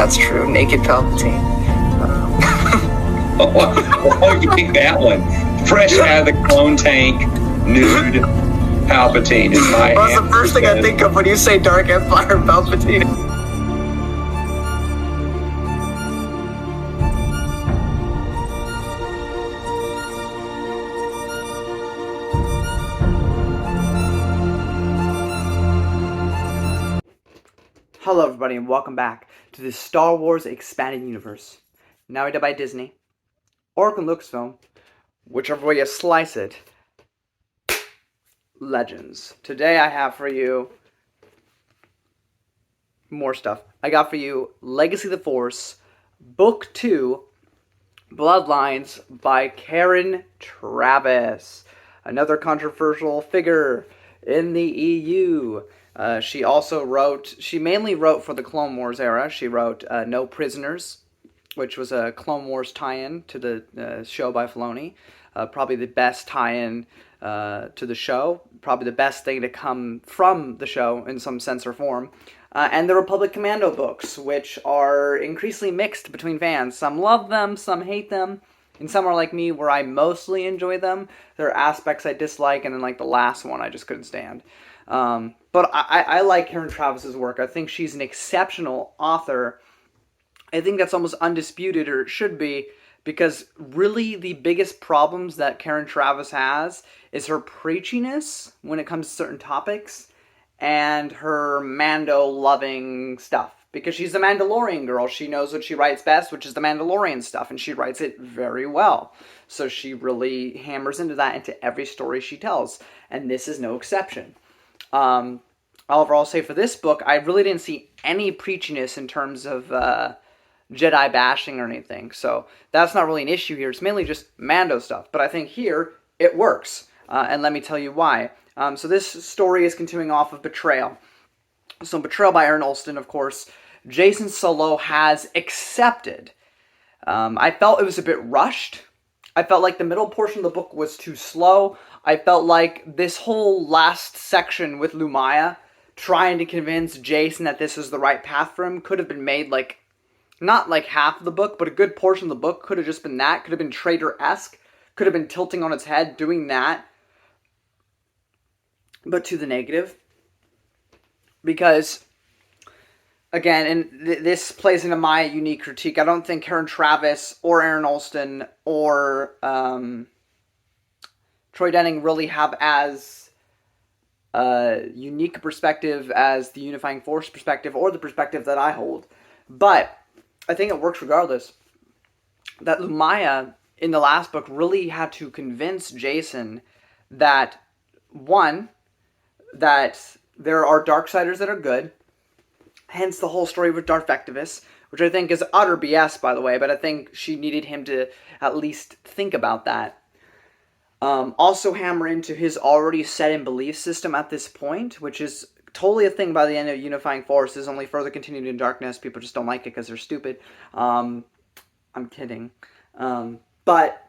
That's true. Naked Palpatine. Oh, you pick that one. Fresh out of the clone tank, nude Palpatine is my Well, that's the first thing I think of when you say Dark Empire Palpatine. Hello everybody and welcome back to the Star Wars Expanded Universe. Now either by Disney or Lucasfilm, whichever way you slice it. Legends. Today I have for you more stuff. I got for you Legacy of the Force, Book 2, Bloodlines by Karen Traviss. Another controversial figure in the EU. She mainly wrote for the Clone Wars era. She wrote No Prisoners, which was a Clone Wars tie-in to the show by Filoni. Probably the best tie-in to the show. Probably the best thing to come from the show in some sense or form. And the Republic Commando books, which are increasingly mixed between fans. Some love them, some hate them. And some are like me, where I mostly enjoy them. There are aspects I dislike, and then like the last one I just couldn't stand. But I like Karen Traviss's work. I think she's an exceptional author. I think that's almost undisputed, or it should be, because really the biggest problems that Karen Traviss has is her preachiness when it comes to certain topics and her Mando-loving stuff. Because she's a Mandalorian girl. She knows what she writes best, which is the Mandalorian stuff, and she writes it very well. So she really hammers into that into every story she tells, and this is no exception. However, I'll say for this book, I really didn't see any preachiness in terms of Jedi bashing or anything. So that's not really an issue here. It's mainly just Mando stuff. But I think here, it works. And let me tell you why. So this story is continuing off of Betrayal. So Betrayal by Aaron Olston, of course. Jason Solo has accepted. I felt it was a bit rushed. I felt like the middle portion of the book was too slow. I felt like this whole last section with Lumaya trying to convince Jason that this is the right path for him could have been made like, not like half of the book, but a good portion of the book could have just been that. Could have been Traitor-esque. Could have been tilting on its head, doing that. But to the negative. Because, again, and this plays into my unique critique. I don't think Karen Traviss or Aaron Olston or Troy Denning really have as unique a perspective as the Unifying Force perspective or the perspective that I hold. But I think it works regardless. That Lumaya, in the last book, really had to convince Jason that, one, that there are Darksiders that are good, hence the whole story with Darth Vectivus, which I think is utter BS, by the way, but I think she needed him to at least think about that. Also hammer into his already set-in belief system at this point, which is totally a thing by the end of Unifying Forces, only further continued in darkness. People just don't like it because they're stupid. I'm kidding. But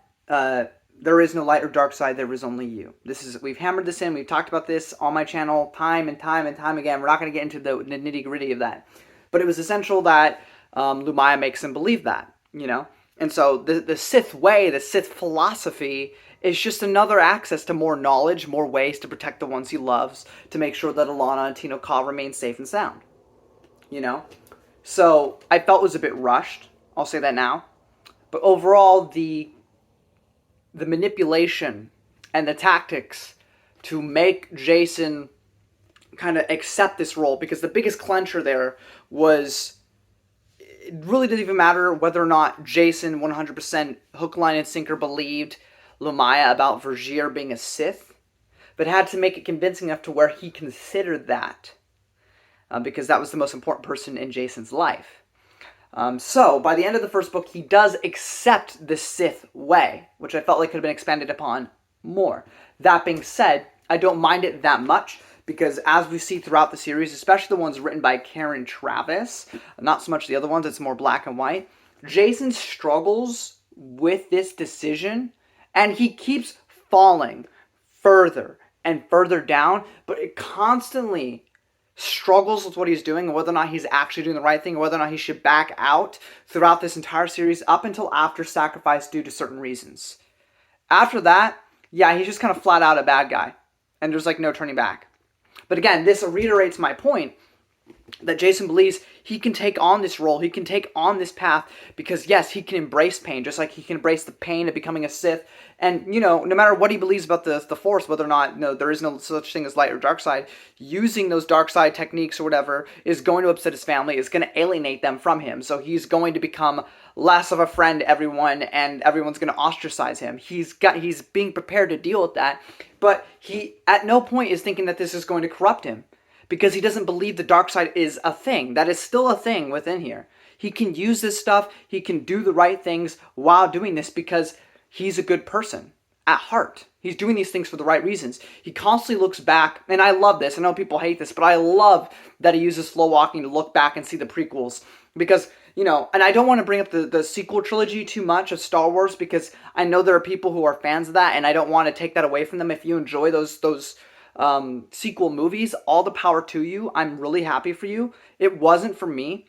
there is no light or dark side, there is only you. We've hammered this in, we've talked about this on my channel time and time and time again. We're not going to get into the nitty-gritty of that. But it was essential that Lumaya makes him believe that, you know? And so the Sith way, the Sith philosophy, is just another access to more knowledge, more ways to protect the ones he loves, to make sure that Alana and Tino Ka remain safe and sound, you know? So I felt it was a bit rushed, I'll say that now. But overall, the manipulation and the tactics to make Jason kind of accept this role, because the biggest clincher there was, it really didn't even matter whether or not Jason 100% hook, line, and sinker believed Lumaya about Vergere being a Sith, but had to make it convincing enough to where he considered that, because that was the most important person in Jason's life. So, by the end of the first book, he does accept the Sith way, which I felt like could have been expanded upon more. That being said, I don't mind it that much, because as we see throughout the series, especially the ones written by Karen Traviss, not so much the other ones, it's more black and white, Jason struggles with this decision, and he keeps falling further and further down, but it constantly struggles with what he's doing and whether or not he's actually doing the right thing, or whether or not he should back out throughout this entire series up until after Sacrifice due to certain reasons. After that, yeah, he's just kind of flat out a bad guy. And there's like no turning back. But again, this reiterates my point that Jason believes he can take on this role, he can take on this path, because yes, he can embrace pain, just like he can embrace the pain of becoming a Sith. And, you know, no matter what he believes about the Force, whether or not, you know, there is no such thing as light or dark side, using those dark side techniques or whatever is going to upset his family, is going to alienate them from him. So he's going to become less of a friend to everyone, and everyone's going to ostracize him. He's being prepared to deal with that, but he at no point is thinking that this is going to corrupt him, because he doesn't believe the dark side is a thing. That is still a thing within here. He can use this stuff, he can do the right things while doing this, because he's a good person at heart. He's doing these things for the right reasons. He constantly looks back, and I love this. I know people hate this, but I love that he uses slow walking to look back and see the prequels. Because, you know, and I don't want to bring up the sequel trilogy too much of Star Wars, because I know there are people who are fans of that, and I don't want to take that away from them. If you enjoy those sequel movies, all the power to you. I'm really happy for you. It wasn't for me,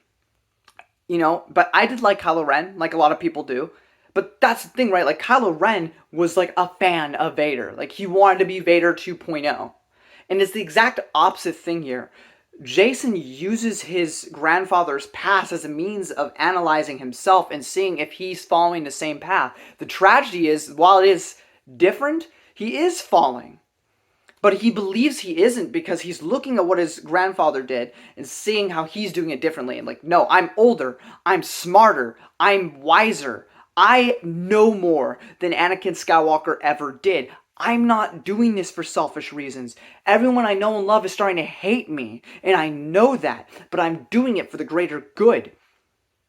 you know, but I did like Kylo Ren, like a lot of people do. But that's the thing, right? Like, Kylo Ren was like a fan of Vader. Like, he wanted to be Vader 2.0. And it's the exact opposite thing here. Jason uses his grandfather's past as a means of analyzing himself and seeing if he's following the same path. The tragedy is, while it is different, he is falling. But he believes he isn't, because he's looking at what his grandfather did and seeing how he's doing it differently. And like, no, I'm older, I'm smarter, I'm wiser. I know more than Anakin Skywalker ever did. I'm not doing this for selfish reasons. Everyone I know and love is starting to hate me, and I know that, but I'm doing it for the greater good,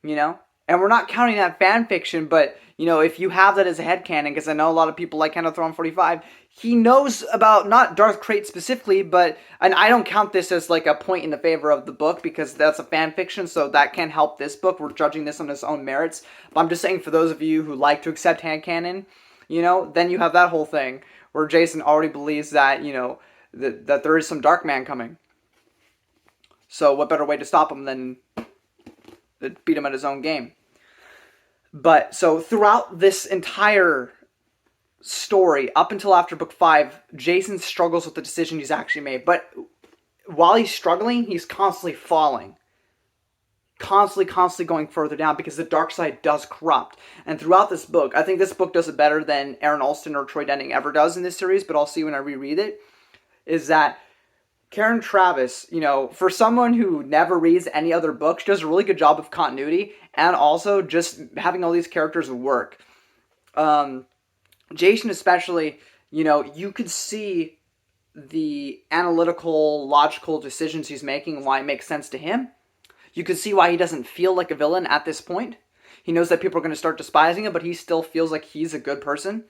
you know? And we're not counting that fan fiction, but, you know, if you have that as a headcanon, because I know a lot of people like Kenneth Thrawn 45, he knows about, not Darth Krayt specifically, but, and I don't count this as like a point in the favor of the book, because that's a fan fiction, so that can't help this book. We're judging this on its own merits. But I'm just saying, for those of you who like to accept headcanon, you know, then you have that whole thing where Jason already believes that, you know, that there is some dark man coming. So what better way to stop him than beat him at his own game? But, so throughout this entire story, up until after book 5, Jason struggles with the decision he's actually made. But while he's struggling, he's constantly falling. Constantly going further down, because the dark side does corrupt. And throughout this book, I think this book does it better than Aaron Alston or Troy Denning ever does in this series, but I'll see when I reread it, is that Karen Traviss, you know, for someone who never reads any other books, does a really good job of continuity, and also just having all these characters work. Jason especially, you know, you could see the analytical, logical decisions he's making and why it makes sense to him. You could see why he doesn't feel like a villain at this point. He knows that people are going to start despising him, but he still feels like he's a good person.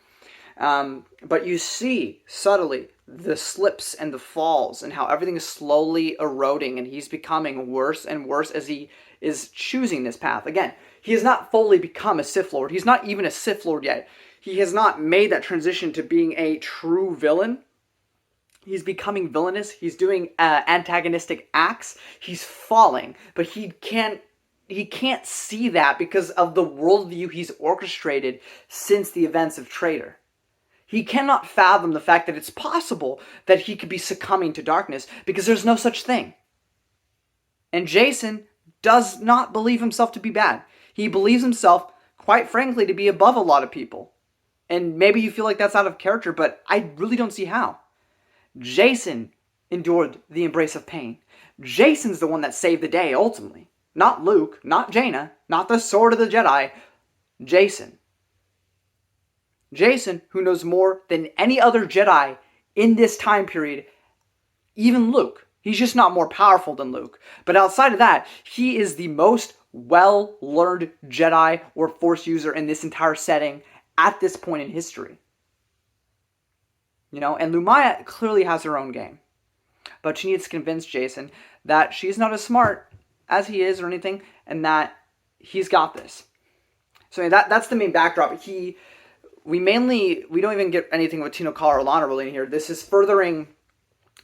But you see, subtly, the slips and the falls and how everything is slowly eroding, and he's becoming worse and worse as he is choosing this path. Again, he has not fully become a Sith Lord. He's not even a Sith Lord yet. He has not made that transition to being a true villain. He's becoming villainous. He's doing antagonistic acts. He's falling, but he can't see that because of the worldview he's orchestrated since the events of Traitor. He cannot fathom the fact that it's possible that he could be succumbing to darkness, because there's no such thing. And Jason does not believe himself to be bad. He believes himself, quite frankly, to be above a lot of people. And maybe you feel like that's out of character, but I really don't see how. Jason endured the embrace of pain. Jason's the one that saved the day, ultimately. Not Luke, not Jaina, not the sword of the Jedi. Jason. Jason, who knows more than any other Jedi in this time period, even Luke. He's just not more powerful than Luke. But outside of that, he is the most well-learned Jedi or Force user in this entire setting at this point in history. You know, and Lumaya clearly has her own game. But she needs to convince Jason that she's not as smart as he is or anything, and that he's got this. So that's the main backdrop. We don't even get anything with Tino Kala or Lana really in here. This is furthering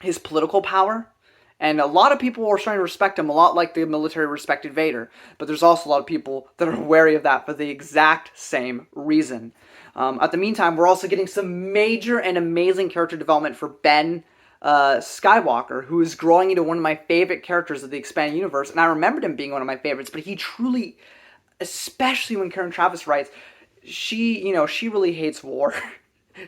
his political power And a lot of people are starting to respect him a lot like the military respected Vader. But there's also a lot of people that are wary of that for the exact same reason. At the meantime, we're also getting some major and amazing character development for Ben Skywalker, who is growing into one of my favorite characters of the expanded universe. And I remembered him being one of my favorites, but he truly, especially when Karen Traviss writes, she really hates war.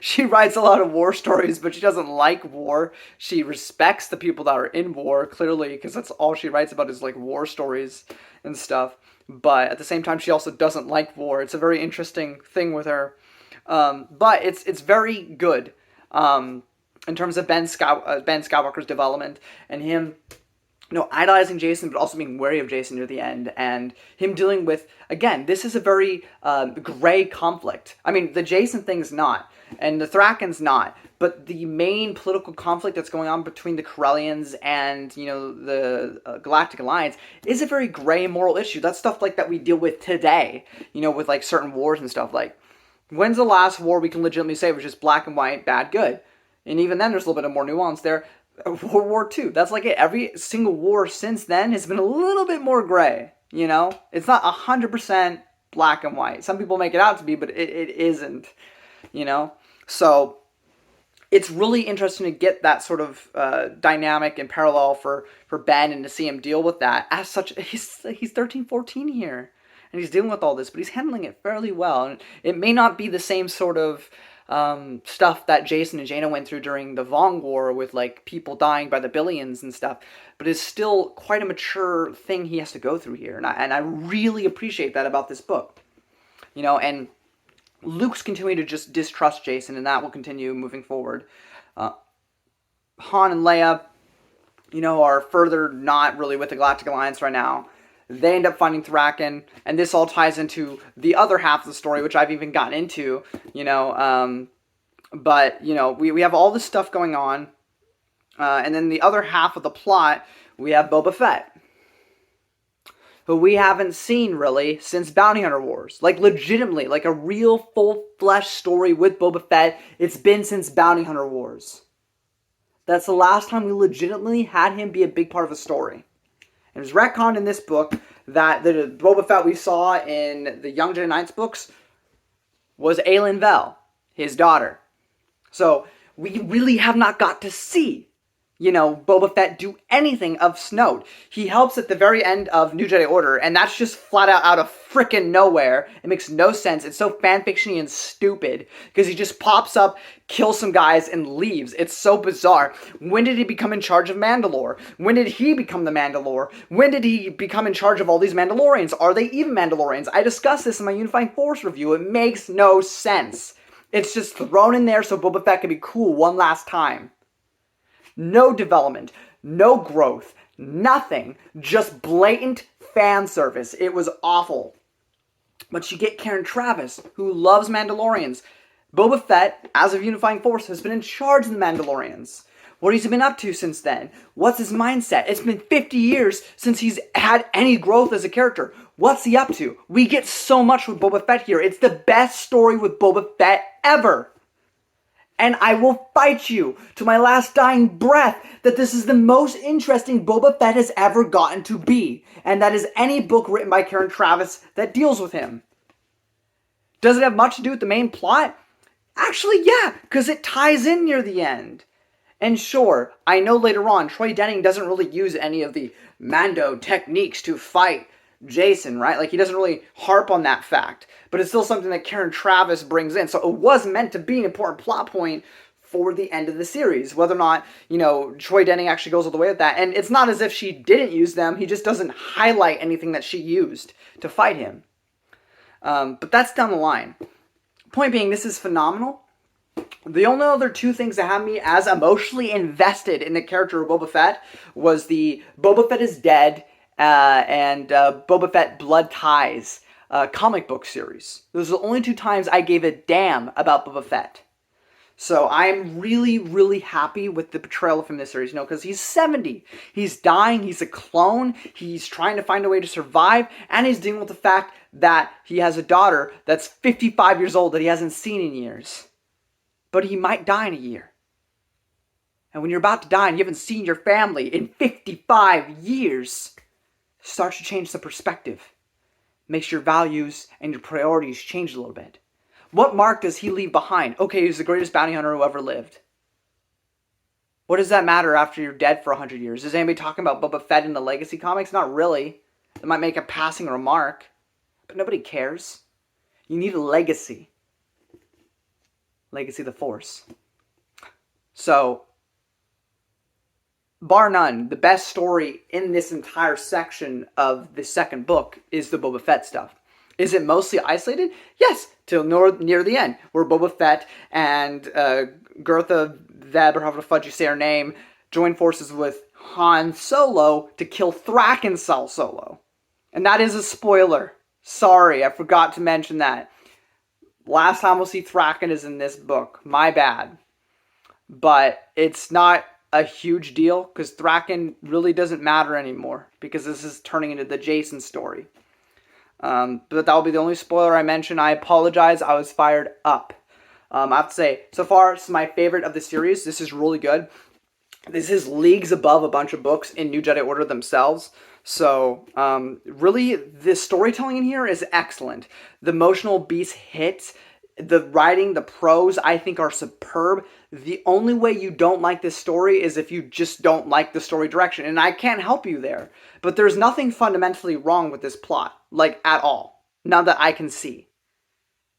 She writes a lot of war stories, but she doesn't like war. She respects the people that are in war, clearly, because that's all she writes about is, like, war stories and stuff. But at the same time, she also doesn't like war. It's a very interesting thing with her. But it's very good in terms of Ben Skywalker's development and him, idolizing Jason, but also being wary of Jason near the end, and him dealing with, again, this is a very gray conflict. I mean, the Jason thing's not, and the Thraken's not, but the main political conflict that's going on between the Corellians and, the Galactic Alliance is a very gray moral issue. That's stuff like that we deal with today, with, like, certain wars and stuff. Like, when's the last war we can legitimately say was just black and white, bad, good? And even then, there's a little bit of more nuance there. World War II, that's like it. Every single war since then has been a little bit more gray, It's not 100% black and white. Some people make it out to be, but it isn't, So it's really interesting to get that sort of dynamic and parallel for Ben, and to see him deal with that. As such, he's 13, 14 here, and he's dealing with all this, but he's handling it fairly well. And it may not be the same sort of stuff that Jason and Jaina went through during the Vong War with, like, people dying by the billions and stuff, but it's still quite a mature thing he has to go through here, and I really appreciate that about this book. And Luke's continuing to just distrust Jason, and that will continue moving forward. Han and Leia, are further not really with the Galactic Alliance right now. They end up finding Thraken, and this all ties into the other half of the story, which I've even gotten into, but, we have all this stuff going on, and then the other half of the plot, we have Boba Fett, who we haven't seen, really, since Bounty Hunter Wars. Like, legitimately, like a real full-flesh story with Boba Fett, it's been since Bounty Hunter Wars. That's the last time we legitimately had him be a big part of a story. It was retconned in this book that the Boba Fett we saw in the Young Jedi Knights books was Aelin Vel, his daughter. So we really have not got to see, Boba Fett do anything of note. He helps at the very end of New Jedi Order, and that's just flat out of frickin' nowhere. It makes no sense. It's so fanfiction-y and stupid, because he just pops up, kills some guys, and leaves. It's so bizarre. When did he become in charge of Mandalore? When did he become the Mandalore? When did he become in charge of all these Mandalorians? Are they even Mandalorians? I discussed this in my Unifying Force review. It makes no sense. It's just thrown in there so Boba Fett can be cool one last time. No development, no growth, nothing, just blatant fan service. It was awful. But you get Karen Traviss, who loves Mandalorians. Boba Fett, as of Unifying Force, has been in charge of the Mandalorians. What has he been up to since then? What's his mindset? It's been 50 years since he's had any growth as a character. What's he up to? We get so much with Boba Fett here. It's the best story with Boba Fett ever. And I will fight you to my last dying breath that this is the most interesting Boba Fett has ever gotten to be. And that is any book written by Karen Traviss that deals with him. Does it have much to do with the main plot? Actually, yeah, because it ties in near the end. And sure, I know later on, Troy Denning doesn't really use any of the Mando techniques to fight Jason, right? Like, he doesn't really harp on that fact. But it's still something that Karen Traviss brings in. So it was meant to be an important plot point for the end of the series. Whether or not, Troy Denning actually goes all the way with that. And it's not as if she didn't use them. He just doesn't highlight anything that she used to fight him. But that's down the line. Point being, this is phenomenal. The only other two things that had me as emotionally invested in the character of Boba Fett was the Boba Fett is Dead and Boba Fett Blood Ties comic book series. Those are the only two times I gave a damn about Boba Fett. So I'm really, really happy with the portrayal of him in this series, because he's 70. He's dying, he's a clone, he's trying to find a way to survive, and he's dealing with the fact that he has a daughter that's 55 years old that he hasn't seen in years. But he might die in a year. And when you're about to die and you haven't seen your family in 55 years, it starts to change the perspective. Makes your values and your priorities change a little bit. What mark does he leave behind? Okay, he's the greatest bounty hunter who ever lived. What does that matter after you're dead for 100 years? Is anybody talking about Boba Fett in the Legacy comics? Not really. They might make a passing remark, but nobody cares. You need a legacy. Legacy of the Force. So, bar none, the best story in this entire section of the second book is the Boba Fett stuff. Is it mostly isolated? Yes, till near the end, where Boba Fett and Gertha Veb, or however the fudge you say her name, join forces with Han Solo to kill Thrackan Solo. And that is a spoiler. Sorry, I forgot to mention that. Last time we'll see Thrackan is in this book. My bad. But it's not a huge deal, because Thrackan really doesn't matter anymore, because this is turning into the Jason story. But that will be the only spoiler I mention. I apologize, I was fired up. I have to say, so far, this is my favorite of the series. This is really good. This is leagues above a bunch of books in New Jedi Order themselves. So, really, the storytelling in here is excellent. The emotional beats hit. The writing, the prose, I think are superb. The only way you don't like this story is if you just don't like the story direction. And I can't help you there. But there's nothing fundamentally wrong with this plot. Like, at all. None that I can see.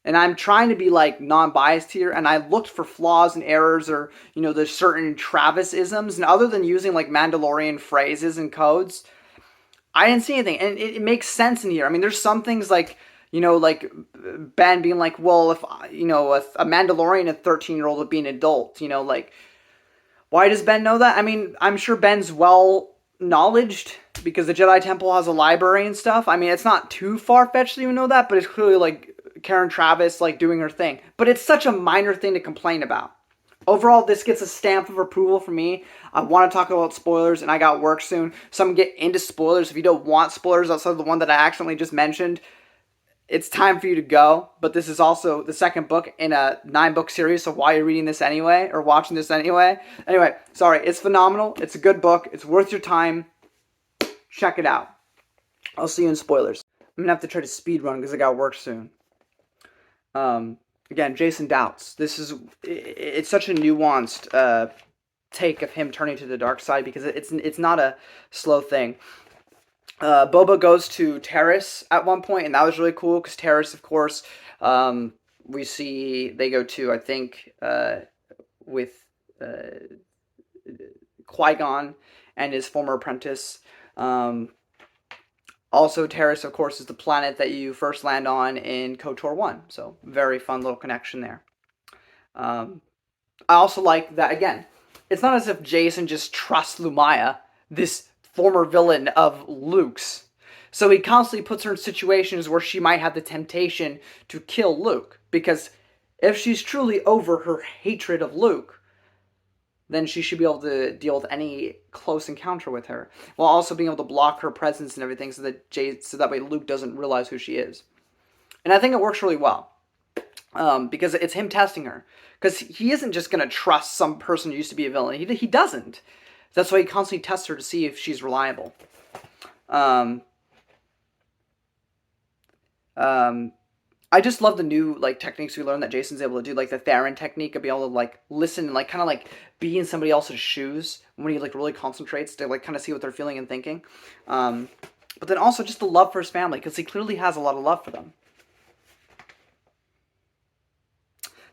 And I'm trying to be, like, non-biased here. And I looked for flaws and errors or, you know, there's certain Travis-isms. And other than using, like, Mandalorian phrases and codes, I didn't see anything. And it makes sense in here. I mean, there's some things like, you know, like Ben being like, well, if, you know, a Mandalorian, a 13-year-old would be an adult, you know, like, why does Ben know that? I mean, I'm sure Ben's well-knowledged because the Jedi Temple has a library and stuff. I mean, it's not too far-fetched to even know that, but it's clearly, like, Karen Travis, like, doing her thing. But it's such a minor thing to complain about. Overall, this gets a stamp of approval from me. I want to talk about spoilers, and I got work soon, so I'm going to get into spoilers. If you don't want spoilers outside of the one that I accidentally just mentioned, it's time for you to go. But this is also the second book in a 9-book series, so why are you reading this anyway, or watching this anyway? Anyway, sorry, it's phenomenal. It's a good book. It's worth your time. Check it out. I'll see you in spoilers. I'm going to have to try to speed run because I got work soon. Again, Jason doubts. It's such a nuanced take of him turning to the dark side, because it's not a slow thing. Boba goes to Terrace at one point, and that was really cool, because Terrace, of course, we see they go to, I think, with Qui-Gon and his former apprentice. Also, Terrace, of course, is the planet that you first land on in KOTOR 1, so very fun little connection there. I also like that, again, it's not as if Jason just trusts Lumaya, this former villain of Luke's. So he constantly puts her in situations where she might have the temptation to kill Luke. Because if she's truly over her hatred of Luke, then she should be able to deal with any close encounter with her, while also being able to block her presence and everything, so that way Luke doesn't realize who she is. And I think it works really well. Because it's him testing her. Because he isn't just going to trust some person who used to be a villain. He doesn't. That's why he constantly tests her to see if she's reliable. I just love the new, like, techniques we learned that Jason's able to do, like the Theron technique of being able to, like, listen and, like, kind of, like, be in somebody else's shoes when he, like, really concentrates to, like, kind of see what they're feeling and thinking. But then also just the love for his family, because he clearly has a lot of love for them.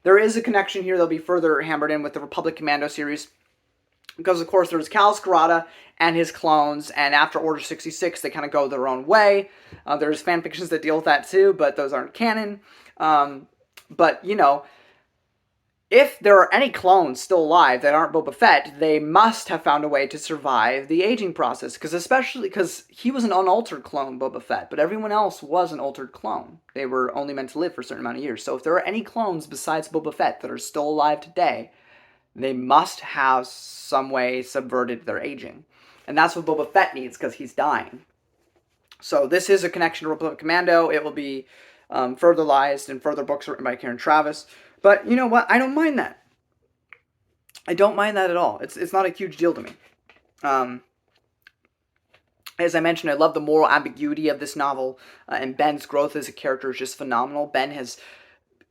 There is a connection here that'll be further hammered in with the Republic Commando series. Because, of course, there's Cal Scarata and his clones, and after Order 66, they kind of go their own way. There's fanfictions that deal with that, too, but those aren't canon. But, you know, if there are any clones still alive that aren't Boba Fett, they must have found a way to survive the aging process. Because especially because he was an unaltered clone, Boba Fett, but everyone else was an altered clone. They were only meant to live for a certain amount of years. So if there are any clones besides Boba Fett that are still alive today, they must have some way subverted their aging. And that's what Boba Fett needs, because he's dying. So this is a connection to Republic Commando. It will be furtheralized in further books written by Karen Travis. But you know what? I don't mind that. I don't mind that at all. It's not a huge deal to me. As I mentioned, I love the moral ambiguity of this novel, and Ben's growth as a character is just phenomenal. Ben has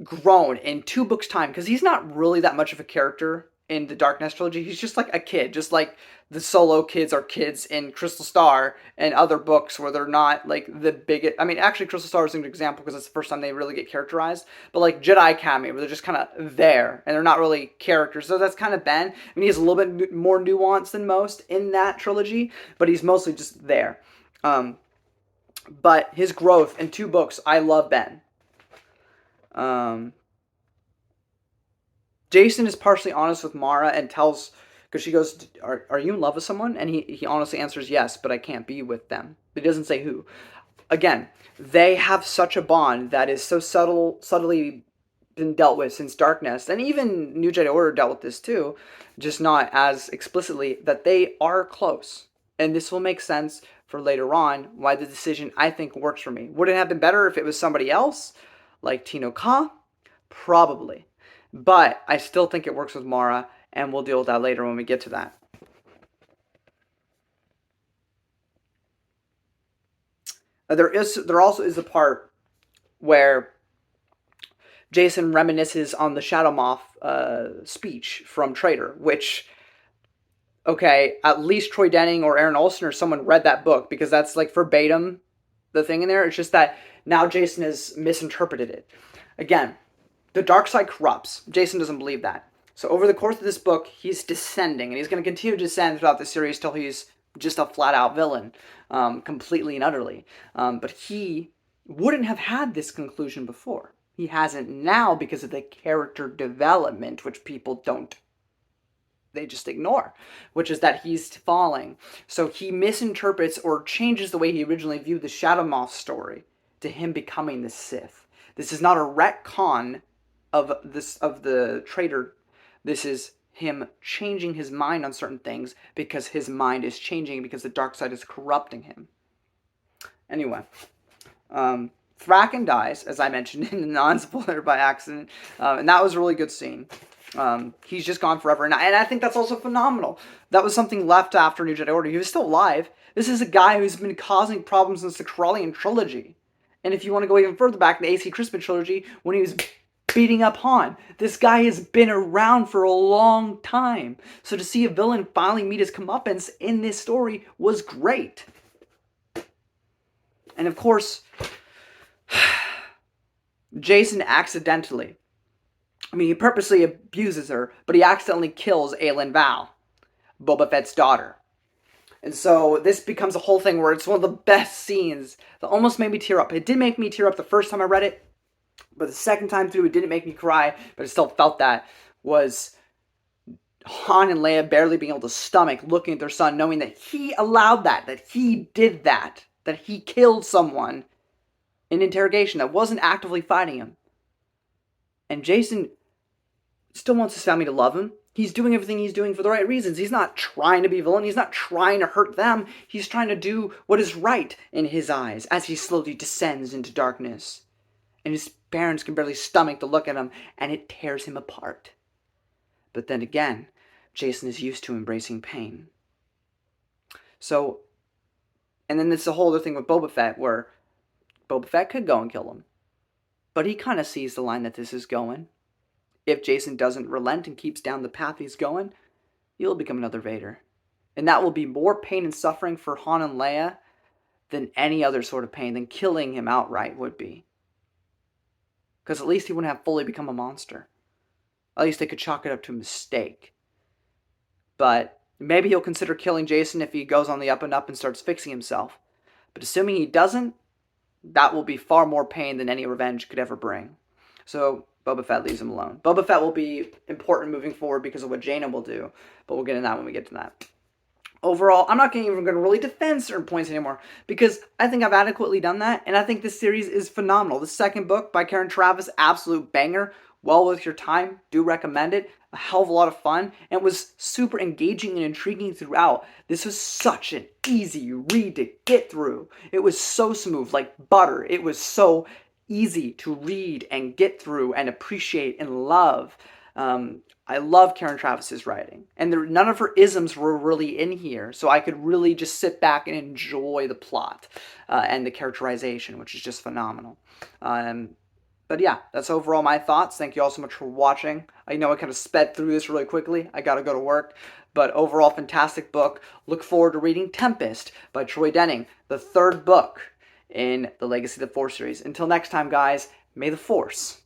grown in 2 books' time, because he's not really that much of a character in the Darkness trilogy. He's just like a kid, just like the solo kids are kids in Crystal Star and other books where they're not like the biggest. I mean, actually, Crystal Star is an example because it's the first time they really get characterized. But like Jedi Academy, where they're just kind of there and they're not really characters. So that's kind of Ben. I mean, he has a little bit more nuance than most in that trilogy, but he's mostly just there. But his growth in 2 books, I love Ben. Jason is partially honest with Mara and tells, because she goes, are you in love with someone? And he honestly answers yes, but I can't be with them. But he doesn't say who. Again, they have such a bond that is so subtly been dealt with since Darkness, and even New Jedi Order dealt with this too, just not as explicitly, that they are close. And this will make sense for later on why the decision, I think, works for me. Would it have been better if it was somebody else, like Tino Ka? Probably. But I still think it works with Mara, and we'll deal with that later when we get to that. There also is a part where Jason reminisces on the Shadow Moth speech from Traitor, which, okay, at least Troy Denning or Aaron Olson or someone read that book, because that's like verbatim the thing in there. It's just that now Jason has misinterpreted it. Again, the dark side corrupts. Jason doesn't believe that. So over the course of this book, he's descending, and he's going to continue to descend throughout the series till he's just a flat-out villain, completely and utterly. But he wouldn't have had this conclusion before. He hasn't now because of the character development, which people don't. They just ignore, which is that he's falling. So he misinterprets or changes the way he originally viewed the Shadow Moth story to him becoming the Sith. This is not a retcon of the Traitor. This is him changing his mind on certain things because his mind is changing because the dark side is corrupting him. Anyway, Thraken dies, as I mentioned in the non-spoiler by accident, and that was a really good scene. He's just gone forever, and I think that's also phenomenal. That was something left after New Jedi Order. He was still alive. This is a guy who's been causing problems since the Corellian trilogy. And if you want to go even further back, the A.C. Crispin trilogy, when he was beating up Han. This guy has been around for a long time. So to see a villain finally meet his comeuppance in this story was great. And of course, Jason accidentally, he purposely abuses her, but he accidentally kills Aelin Val, Boba Fett's daughter. And so this becomes a whole thing where it's one of the best scenes that almost made me tear up. It did make me tear up the first time I read it, but the second time through it didn't make me cry, but I still felt that, was Han and Leia barely being able to stomach looking at their son, knowing that he allowed that he did that he killed someone in interrogation that wasn't actively fighting him. And Jason still wants his family to love him. He's doing everything he's doing for the right reasons. He's not trying to be a villain. He's not trying to hurt them. He's trying to do what is right in his eyes as he slowly descends into darkness. And his parents can barely stomach the look at him, and it tears him apart. But then again, Jason is used to embracing pain. So, and then there's a whole other thing with Boba Fett, where Boba Fett could go and kill him. But he kind of sees the line that this is going. If Jason doesn't relent and keeps down the path he's going, he'll become another Vader. And that will be more pain and suffering for Han and Leia than any other sort of pain, than killing him outright would be. Because at least he wouldn't have fully become a monster. At least they could chalk it up to a mistake. But maybe he'll consider killing Jason if he goes on the up and up and starts fixing himself. But assuming he doesn't, that will be far more pain than any revenge could ever bring. So Boba Fett leaves him alone. Boba Fett will be important moving forward because of what Jaina will do, but we'll get into that when we get to that. Overall, I'm not even going to really defend certain points anymore, because I think I've adequately done that, and I think this series is phenomenal. The second book by Karen Traviss, absolute banger. Well worth your time. Do recommend it. A hell of a lot of fun, and it was super engaging and intriguing throughout. This was such an easy read to get through. It was so smooth, like butter. It was so easy to read and get through and appreciate and love. I love Karen Travis's writing, and none of her isms were really in here, so I could really just sit back and enjoy the plot and the characterization, which is just phenomenal. But yeah, that's overall my thoughts. Thank you all so much for watching. I know I kind of sped through this really quickly. I gotta go to work. But overall, fantastic book. Look forward to reading Tempest by Troy Denning, the third book in the Legacy of the Force series. Until next time, guys, may the Force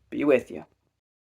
be with you.